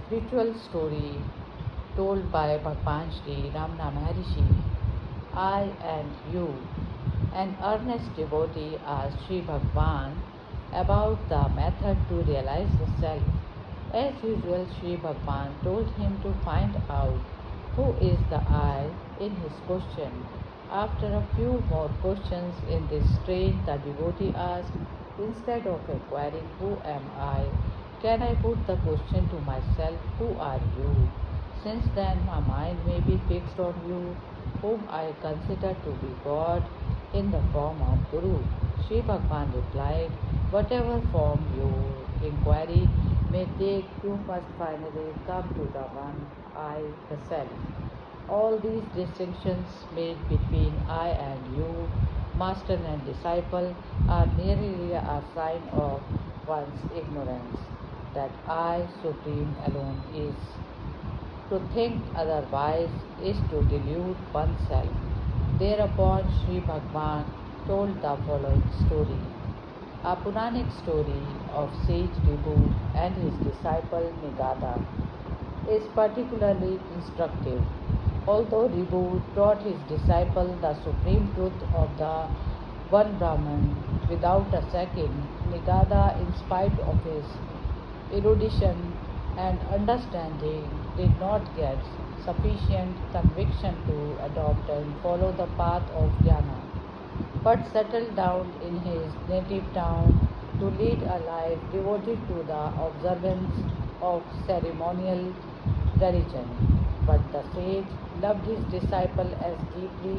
Spiritual story told by Bhagwan Sri Ramana Maharishi. I and you. An earnest devotee asked Sri Bhagwan about the method to realize the self. As usual, Sri Bhagwan told him to find out who is the I in his question. After a few more questions in this strain, the devotee asked, instead of inquiring, who am I, can I put the question to myself, who are you? Since then, my mind may be fixed on you, whom I consider to be God in the form of Guru. Sri Bhagwan replied, whatever form your inquiry may take, you must finally come to the one I, the Self. All these distinctions made between I and you, master and disciple, are merely a sign of one's ignorance, that I, Supreme alone, is. To think otherwise is to delude oneself. Thereupon Sri Bhagwan told the following story. A Puranic story of sage Ribhu and his disciple Nigada is particularly instructive. Although Ribhu taught his disciple the supreme truth of the one Brahman without a second, Nigada, in spite of his erudition and understanding, did not get sufficient conviction to adopt and follow the path of jnana, but settled down in his native town to lead a life devoted to the observance of ceremonial religion. But the sage loved his disciple as deeply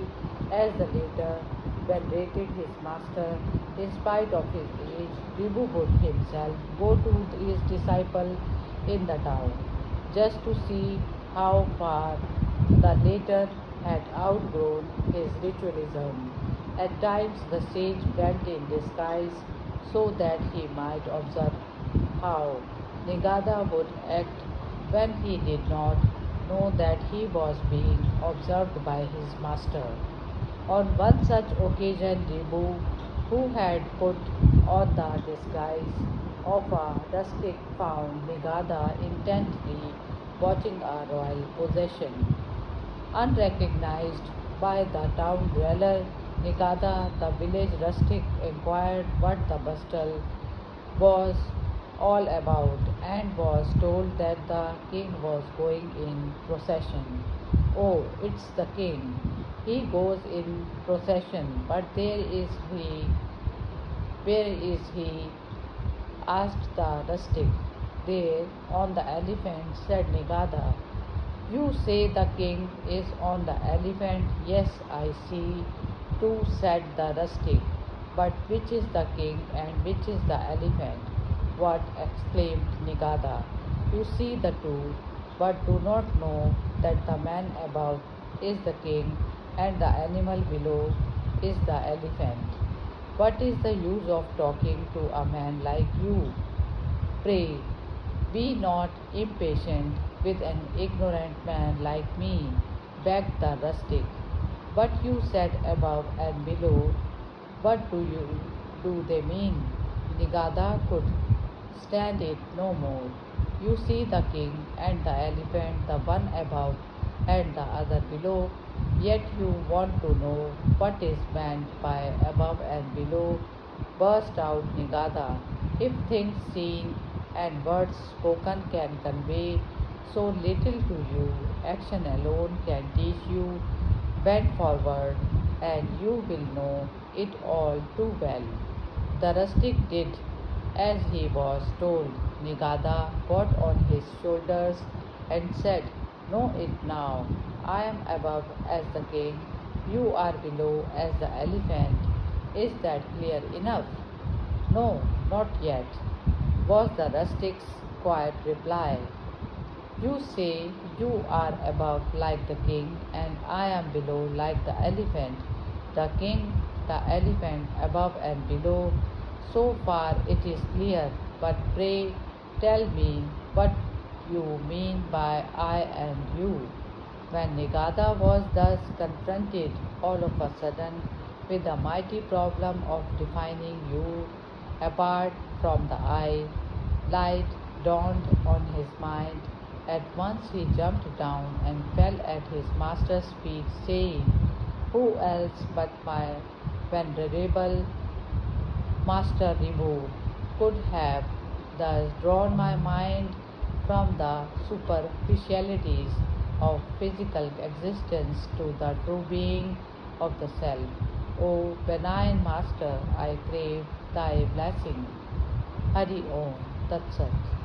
as the latter venerated his master. In spite of his age, Ribhu would himself go to his disciple in the town just to see how far the latter had outgrown his ritualism. At times the sage went in disguise so that he might observe how Nigada would act when he did not know that he was being observed by his master. On one such occasion, Ribhu, who had put on the disguise of a rustic, found Nigada intently watching a royal procession. Unrecognized by the town dweller, Nigada, the village rustic, inquired what the bustle was all about and was told that the king was going in procession. Oh, it's the king. He goes in procession, but where is he? Asked the rustic. There, on the elephant, said Nigada. You say the king is on the elephant. Yes, I see too, said the rustic. But which is the king and which is the elephant? What? Exclaimed Nigada. You see the two, but do not know that the man above is the king and the animal below is the elephant. What is the use of talking to a man like you? Pray, be not impatient with an ignorant man like me, begged the rustic. But you said above and below, what do they mean? Nigada could stand it no more. You see the king and the elephant, the one above and the other below, yet you want to know what is meant by above and below, burst out Nigada. If things seen and words spoken can convey so little to you, action alone can teach you. Bend forward, and you will know it all too well. The rustic did as he was told. Nigada got on his shoulders and said, know it now. I am above as the king, you are below as the elephant. Is that clear enough? No, not yet, was the rustic's quiet reply. You say you are above like the king, and I am below like the elephant. The king, the elephant, above and below. So far it is clear, but pray tell me what you mean by I and you. When Nigada was thus confronted all of a sudden with the mighty problem of defining you apart from the I, light dawned on his mind At once he jumped down and fell at his master's feet, saying, "Who else but my venerable Master Ribhu could have thus drawn my mind from the superficialities of physical existence to the true being of the self? O benign Master, I crave thy blessing." Hari Om Tat Sat.